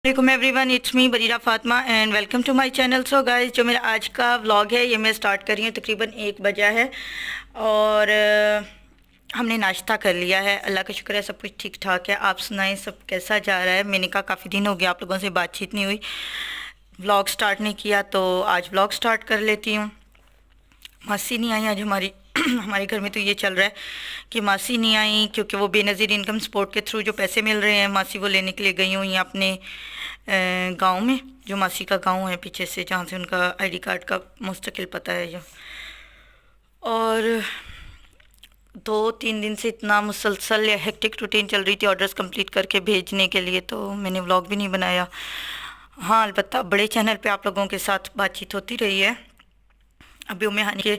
वालेकुम everyone, it's me Bareera Fatima and welcome to my channel. So guys, जो मेरा आज का व्लॉग है ये मैं स्टार्ट कर रही हूँ। तकरीबन 1 बजा है और हमने नाश्ता कर लिया है। अल्लाह का शुक्र है, सब कुछ ठीक ठाक है। आप सुनाएं, सब कैसा जा रहा है? मैंने कहा काफ़ी दिन हो गया आप लोगों से बातचीत नहीं हुई, व्लॉग स्टार्ट नहीं किया, तो आज व्लॉग स्टार्ट कर लेती हूँ। मासी नहीं आई आज हमारी हमारे घर में तो ये चल रहा है कि मासी नहीं आई, क्योंकि वो बेनज़ीर इनकम सपोर्ट के थ्रू जो पैसे मिल रहे हैं मासी वो लेने के लिए गई हुई हैं अपने गांव में। जो मासी का गांव है पीछे से, जहाँ से उनका आईडी कार्ड का मुस्तकिल पता है जो। और 2-3 दिन से इतना मुसलसल या हेक्टिक रूटीन चल रही थी ऑर्डर्स कंप्लीट करके भेजने के लिए, तो मैंने व्लॉग भी नहीं बनाया। हाँ, अलबत्ता बड़े चैनल पे आप लोगों के साथ बातचीत होती रही है। अभी उम्मे हानी के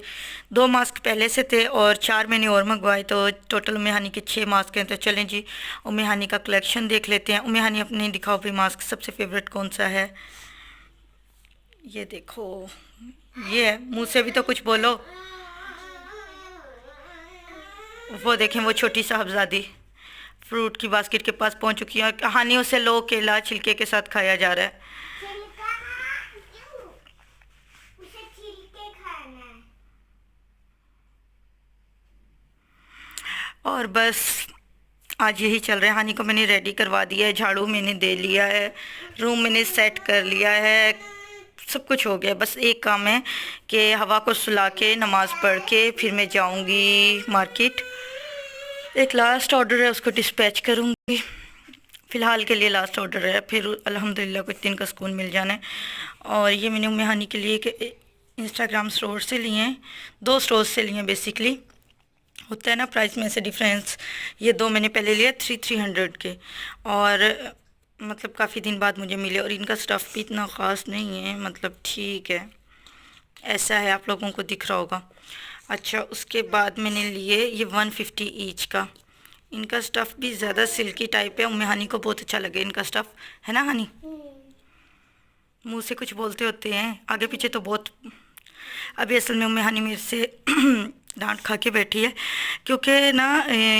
2 मास्क पहले से थे और 4 मैंने और मंगवाए, तो टोटल उम्मे हानी के 6 मास्क हैं। तो चलें जी, उम्मे हानी का कलेक्शन देख लेते हैं। उम्मे हानी, अपने दिखाओ भी मास्क, सबसे फेवरेट कौन सा है? ये देखो, ये है। मुंह से भी तो कुछ बोलो। वो देखें, वो छोटी साहबजादी फ्रूट की बास्केट के पास पहुंच चुकी है। हानियों से लो, केला छिलके के साथ खाया जा रहा है। और बस आज यही चल रहा है। हानि को मैंने रेडी करवा दिया है, झाड़ू मैंने दे लिया है, रूम मैंने सेट कर लिया है, सब कुछ हो गया। बस एक काम है कि हवा को सुला के नमाज़ पढ़ के फिर मैं जाऊंगी मार्केट। एक लास्ट ऑर्डर है, उसको डिस्पैच करूंगी। फ़िलहाल के लिए लास्ट ऑर्डर है, फिर अल्हम्दुलिल्लाह कुछ दिन का सुकून मिल जाना है। और ये मैंने उम्मे हानी के लिए इंस्टाग्राम स्टोर से लिए हैं, 2 स्टोर से लिए हैं बेसिकली। होता है ना प्राइस में से डिफरेंस। ये 2 मैंने पहले लिए 300 के, और मतलब काफ़ी दिन बाद मुझे मिले। और इनका स्टफ़ भी इतना ख़ास नहीं है, मतलब ठीक है, ऐसा है, आप लोगों को दिख रहा होगा। अच्छा, उसके बाद मैंने लिए ये 150 ईच का। इनका स्टफ़ भी ज़्यादा सिल्की टाइप है। उम्मे हानी को बहुत अच्छा लगे इनका स्टफ़, है ना हानी? मुंह से कुछ बोलते होते हैं, आगे पीछे तो बहुत। अभी असल में उम्मे हानी मेरे से डांट खा के बैठी है, क्योंकि ना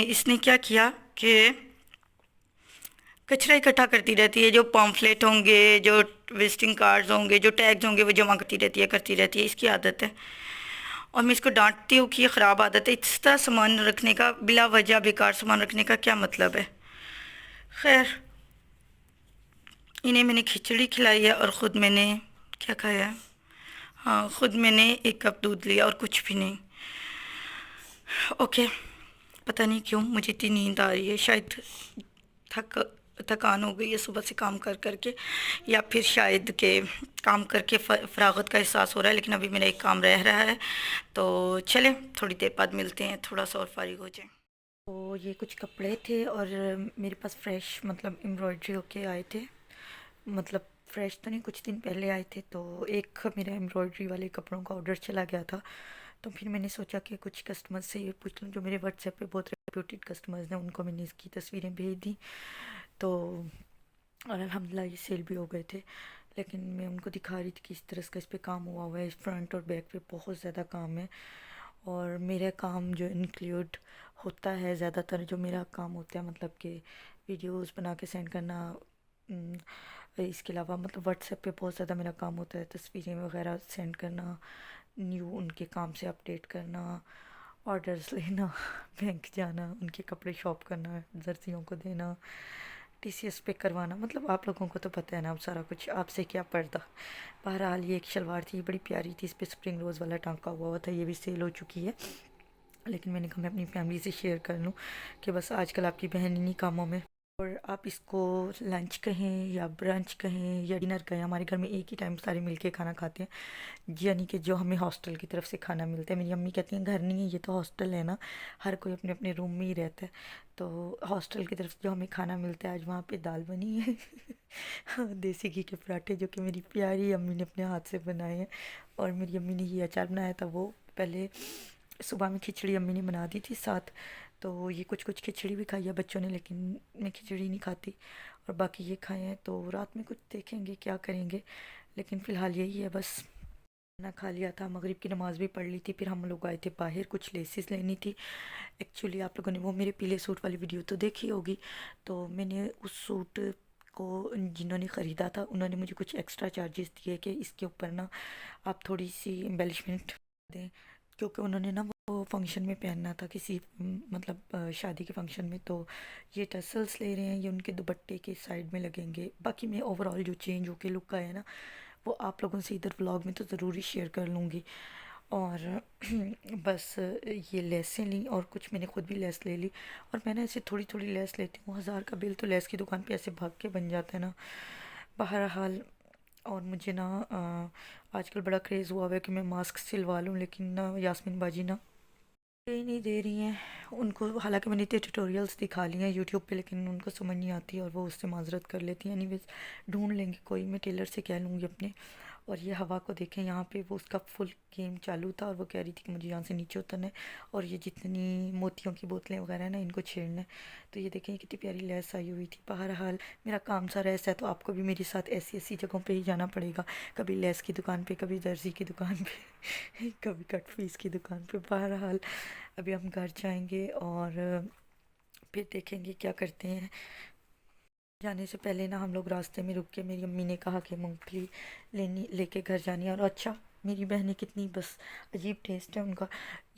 इसने क्या किया कि कचरा इकट्ठा करती रहती है। जो पॉम्फलेट होंगे, जो विजिटिंग कार्ड्स होंगे, जो टैग्स होंगे, वो जमा करती रहती है। इसकी आदत है और मैं इसको डांटती हूँ कि ये ख़राब आदत है। इस तरह सामान रखने का, बिला वजह बेकार सामान रखने का क्या मतलब है? खैर, इन्हें मैंने खिचड़ी खिलाई है और ख़ुद मैंने क्या खाया है? हाँ, ख़ुद मैंने 1 कप दूध लिया और कुछ भी नहीं। ओके, पता नहीं क्यों मुझे इतनी नींद आ रही है। शायद थक थकान हो गई है सुबह से काम कर करके, या फिर शायद के काम करके फरागत का एहसास हो रहा है। लेकिन अभी मेरा एक काम रह रहा है, तो चलें थोड़ी देर बाद मिलते हैं, थोड़ा सा और फारिग हो जाए। तो ये कुछ कपड़े थे और मेरे पास फ्रेश मतलब एम्ब्रॉयडरी होके आए थे। मतलब फ्रेश तो नहीं, कुछ दिन पहले आए थे। तो एक मेरा एम्ब्रॉयडरी वाले कपड़ों का ऑर्डर चला गया था, तो फिर मैंने सोचा कि कुछ कस्टमर से ये पूछ लूँ, जो मेरे व्हाट्सएप पे बहुत रेप्यूटेड कस्टमर्स हैं, उनको मैंने इसकी तस्वीरें भेज दी। तो और अल्हम्दुलिल्लाह ये सेल भी हो गए थे। लेकिन मैं उनको दिखा रही थी कि इस तरह का इस पे काम हुआ है, इस फ्रंट और बैक पे बहुत ज़्यादा काम है। और मेरा काम जो इंक्लूड होता है, ज़्यादातर जो मेरा काम होता है मतलब कि वीडियोस बना के सेंड करना। इसके अलावा मतलब व्हाट्सएप पे बहुत ज़्यादा मेरा काम होता है, तस्वीरें वगैरह सेंड करना, न्यू उनके काम से अपडेट करना, ऑर्डर्स लेना, बैंक जाना, उनके कपड़े शॉप करना, जर्सियों को देना, टीसीएस पे करवाना। मतलब आप लोगों को तो पता है ना, अब सारा कुछ आपसे क्या पड़ता। बहरहाल ये एक शलवार थी, बड़ी प्यारी थी, इस पर स्प्रिंग रोज़ वाला टांका हुआ था। ये भी सेल हो चुकी है, लेकिन मैंने कहा मैं अपनी फैमिली से शेयर कर लूँ कि बस आजकल आपकी बहन इन्हीं कामों में। और आप इसको लंच कहें या ब्रंच कहें या डिनर कहें, हमारे घर में एक ही टाइम सारे मिलके खाना खाते हैं। यानी कि जो हमें हॉस्टल की तरफ से खाना मिलता है। मेरी अम्मी कहती हैं घर नहीं है, ये तो हॉस्टल है ना, हर कोई अपने अपने रूम में ही रहता है। तो हॉस्टल की तरफ जो हमें खाना मिलता है, आज वहाँ पे दाल बनी है देसी घी के पराठे, जो कि मेरी प्यारी अम्मी ने अपने हाथ से बनाए हैं। और मेरी अम्मी ने ये अचार बनाया था, वो पहले सुबह में खिचड़ी अम्मी ने बना दी थी साथ। तो ये कुछ कुछ खिचड़ी भी खाई है बच्चों ने, लेकिन मैं खिचड़ी नहीं खाती, और बाकी ये खाए हैं। तो रात में कुछ देखेंगे क्या करेंगे, लेकिन फ़िलहाल यही है बस। खाना खा लिया था, मगरिब की नमाज़ भी पढ़ ली थी, फिर हम लोग आए थे बाहर, कुछ लेसेस लेनी थी। एक्चुअली आप लोगों ने वो मेरे पीले सूट वाली वीडियो तो देखी होगी। तो मैंने उस सूट इसको जिन्होंने ख़रीदा था उन्होंने मुझे कुछ एक्स्ट्रा चार्जेस दिए कि इसके ऊपर ना आप थोड़ी सी एम्बेलिशमेंट दें, क्योंकि उन्होंने ना वो फंक्शन में पहनना था किसी मतलब शादी के फंक्शन में। तो ये टसल्स ले रहे हैं, ये उनके दुपट्टे के साइड में लगेंगे। बाकी मैं ओवरऑल जो चेंज होके लुक आया ना वो आप लोगों से इधर व्लॉग में तो ज़रूर ही शेयर कर लूँगी। और बस ये लेसें ली और कुछ मैंने खुद भी लेस ले ली। और मैंने ऐसे थोड़ी थोड़ी लेस लेती हूँ, 1000 का बिल तो लेस की दुकान पे ऐसे भाग के बन जाता है ना। बहरहाल, और मुझे ना आजकल बड़ा क्रेज़ हुआ हुआ है कि मैं मास्क सिलवा लूँ, लेकिन ना यास्मीन बाजी ना ही नहीं दे रही हैं उनको। हालांकि मैंने इतने ट्यूटोरियल्स दिखा लिए हैं यूट्यूब पे, लेकिन उनको समझ नहीं आती और वो उससे माजरत कर लेती हैं। एनीवेज, ढूंढ लेंगे कोई, मैं टेलर से कह लूँगी अपने। और ये हवा को देखें, यहाँ पे वो उसका फुल गेम चालू था और वो कह रही थी कि मुझे यहाँ से नीचे उतरना है और ये जितनी मोतियों की बोतलें वगैरह हैं ना इनको छेड़ना है। तो ये देखें कितनी प्यारी लेस आई हुई थी। बहरहाल, मेरा काम सारा ऐसा है तो आपको भी मेरे साथ ऐसी ऐसी जगहों पे ही जाना पड़ेगा, कभी लेस की दुकान पे, कभी दर्जी की दुकान पे कभी कट पीस की दुकान पे। बहरहाल, अभी हम घर जाएंगे और फिर देखेंगे क्या करते हैं। जाने से पहले ना हम लोग रास्ते में रुक के, मेरी अम्मी ने कहा कि मूंगफली लेनी लेके घर जानी है। और अच्छा, मेरी बहनें कितनी बस अजीब टेस्ट है उनका।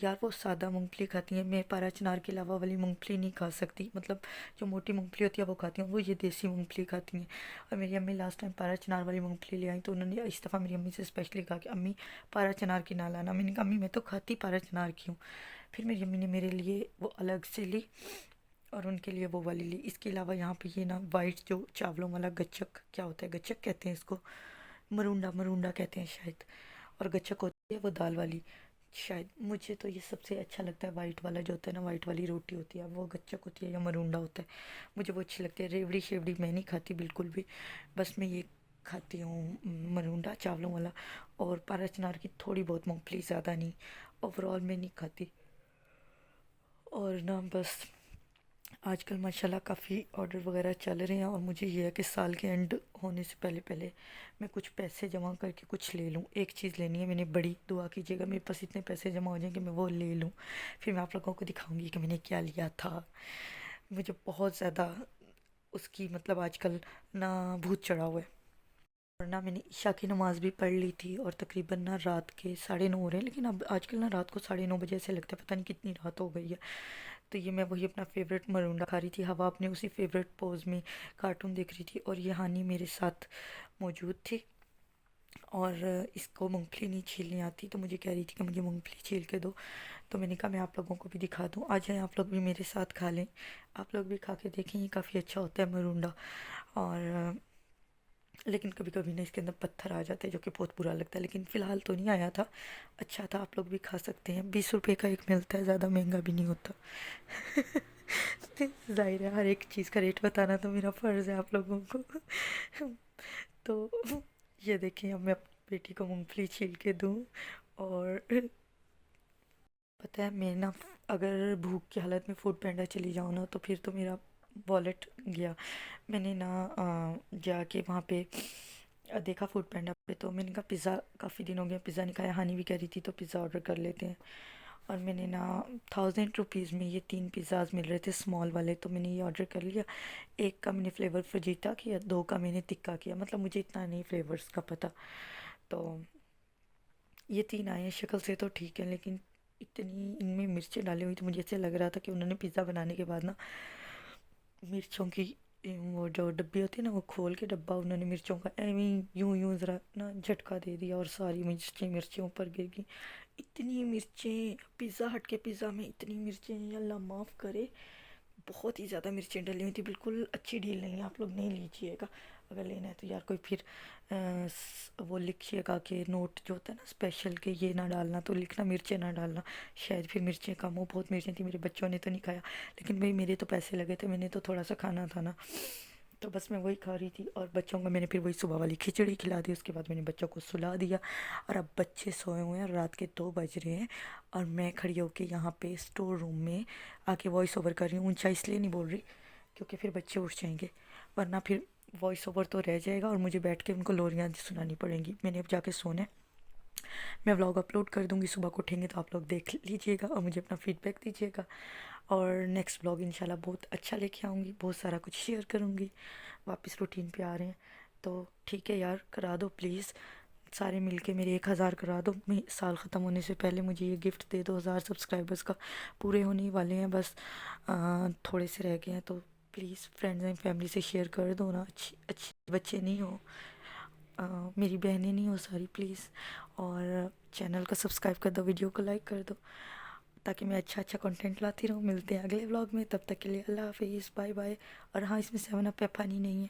यार वो सादा मूंगफली खाती हैं, मैं पारा चनार के अलावा वाली मूंगफली नहीं खा सकती। मतलब जो मोटी मूंगफली होती है वो खाती हूँ, वो ये देसी मूंगफली खाती हैं। और मेरी अम्मी लास्ट टाइम पारा चनार वाली मूंगफली ले आई तो उन्होंने इस दफ़ा मेरी अम्मी से स्पेशली कहा कि अम्मी पारा चनार की ना लाना। मैंने कहा अम्मी मैं तो खाती पारा चनार की हूँ। फिर मेरी अम्मी ने मेरे लिए वो अलग से ली और उनके लिए वो वाली ली। इसके अलावा यहाँ पे ये ना वाइट जो चावलों वाला गच्चक, क्या होता है गच्चक कहते हैं इसको, मरूंडा मरूंडा कहते हैं शायद। और गच्चक होती है वो दाल वाली शायद। मुझे तो ये सबसे अच्छा लगता है वाइट वाला जो होता है ना, वाइट वाली रोटी होती है, वो गच्चक होती है या मरूंडा होता है, मुझे वो अच्छी लगती है। रेवड़ी शेवड़ी मैं नहीं खाती बिल्कुल भी, बस मैं ये खाती हूँ मरूंडा चावलों वाला। और पारा चनार की थोड़ी बहुत मूँगफली, ज़्यादा नहीं। ओवरऑल मैं नहीं खाती। और ना बस आजकल माशाल्लाह काफ़ी ऑर्डर वगैरह चल रहे हैं और मुझे ये है कि साल के एंड होने से पहले पहले मैं कुछ पैसे जमा करके कुछ ले लूँ। एक चीज़ लेनी है मैंने बड़ी, दुआ कीजिएगा मेरे पास इतने पैसे जमा हो जाएं कि मैं वो ले लूँ। फिर मैं आप लोगों को दिखाऊंगी कि मैंने क्या लिया था। मुझे बहुत ज़्यादा उसकी मतलब आजकल ना भूत चढ़ा हुआ है। और ना मैंने ईशा की नमाज़ भी पढ़ ली थी और तकरीबन ना रात के 9:30 हो रहे हैं, लेकिन अब आजकल ना रात को 9:30 बजे ऐसे लगता है पता नहीं कितनी रात हो गई है। तो ये मैं वही अपना फेवरेट मरूंडा खा रही थी, हवा अपने उसी फेवरेट पोज में कार्टून देख रही थी और ये हानी मेरे साथ मौजूद थी। और इसको मूंगफली नहीं छीलनी आती तो मुझे कह रही थी कि मुझे मूंगफली छील के दो। तो मैंने कहा मैं आप लोगों को भी दिखा दूँ, आ जाएं आप लोग भी मेरे साथ खा लें। आप लोग भी खा के देखें, ये काफ़ी अच्छा होता है मरूंडा। और लेकिन कभी कभी ना इसके अंदर पत्थर आ जाते हैं जो कि बहुत बुरा लगता है, लेकिन फ़िलहाल तो नहीं आया था। अच्छा था, आप लोग भी खा सकते हैं। 20 रुपए का एक मिलता है, ज़्यादा महंगा भी नहीं होता। जाहिर है हर एक चीज़ का रेट बताना तो मेरा फ़र्ज़ है आप लोगों को। तो ये देखिए, अब मैं अपनी बेटी को मूंगफली छील के दूँ। और पता है मैं ना अगर भूख की हालत में फूड पैंडा चली जाऊँ ना तो फिर तो मेरा वॉलेट गया। मैंने ना जाके वहाँ पे देखा फूड पैंडा पे, तो मैंने कहा पिज़्ज़ा, काफ़ी दिन हो गया पिज़्ज़ा नहीं खाया, हानि भी कह रही थी तो पिज़्ज़ा ऑर्डर कर लेते हैं। और मैंने ना 1000 रुपीज़ में ये 3 पिज़्ज़ाज मिल रहे थे स्मॉल वाले, तो मैंने ये ऑर्डर कर लिया। एक का मैंने फ्लेवर फजीता किया, दो का मैंने तिक्का किया, मतलब मुझे इतना नहीं फ्लेवर्स का पता। तो ये 3 आए हैं, शक्ल से तो ठीक है लेकिन इतनी इनमें मिर्चें डाली हुई थी, मुझे ऐसे लग रहा था कि उन्होंने पिज़्ज़ा बनाने के बाद ना मिर्चों की वो जो डब्बी होती है ना वो खोल के डब्बा उन्होंने मिर्चों का एवं यूं यूं ज़रा ना झटका दे दिया और सारी मिर्चें मिर्चें ऊपर गिर गई। इतनी मिर्चें, पिज़्ज़ा हट के पिज़्ज़ा में इतनी मिर्चें, अल्लाह माफ़ करे। बहुत ही ज़्यादा मिर्चें डली हुई थी, बिल्कुल अच्छी डील नहीं है, आप लोग नहीं लीजिएगा। अगर लेना है तो यार कोई फिर वो लिखिएगा कि नोट जो होता है ना स्पेशल के ये ना डालना, तो लिखना मिर्चें ना डालना, शायद फिर मिर्चें कम हो। बहुत मिर्चें थी, मेरे बच्चों ने तो नहीं खाया, लेकिन भाई मेरे तो पैसे लगे थे, मैंने तो थोड़ा सा खाना था ना, तो बस मैं वही खा रही थी। और बच्चों को मैंने फिर वही सुबह वाली खिचड़ी खिला दी, उसके बाद मैंने बच्चों को सुला दिया। और अब बच्चे सोए हुए हैं, रात के 2 बज रहे हैं और मैं खड़ी होके यहाँ पे स्टोर रूम में आके वॉइस ओवर कर रही हूँ। ऊंचा इसलिए नहीं बोल रही क्योंकि फिर बच्चे उठ जाएंगे, वरना फिर वॉइस ओवर तो रह जाएगा और मुझे बैठ के उनको लोरियाँ सुनानी पड़ेंगी। मैंने अब जाके सोना है। मैं व्लॉग अपलोड कर दूँगी, सुबह को उठेंगे तो आप लोग देख लीजिएगा और मुझे अपना फीडबैक दीजिएगा। और नेक्स्ट व्लॉग इंशाल्लाह बहुत अच्छा लेके आऊँगी, बहुत सारा कुछ शेयर करूँगी। वापस रूटीन पे आ रहे हैं तो ठीक है यार, करा दो प्लीज़, सारे मिलके मेरे 1000 करा दो। मैं साल ख़त्म होने से पहले मुझे ये गिफ्ट दे दो, 1000 सब्सक्राइबर्स का पूरे होने ही वाले हैं बस, थोड़े से रह गए हैं। तो प्लीज़ फ्रेंड्स एंड फैमिली से शेयर कर दो ना, अच्छी अच्छी बच्चे नहीं हो, मेरी बहनें नहीं हो सारी, प्लीज़। और चैनल को सब्सक्राइब कर दो, वीडियो को लाइक कर दो, ताकि मैं अच्छा अच्छा कंटेंट लाती रहूँ। मिलते हैं अगले व्लॉग में, तब तक के लिए अल्लाह हाफिज़, बाय बाय। और हाँ, इसमें 7 अप या पानी नहीं है।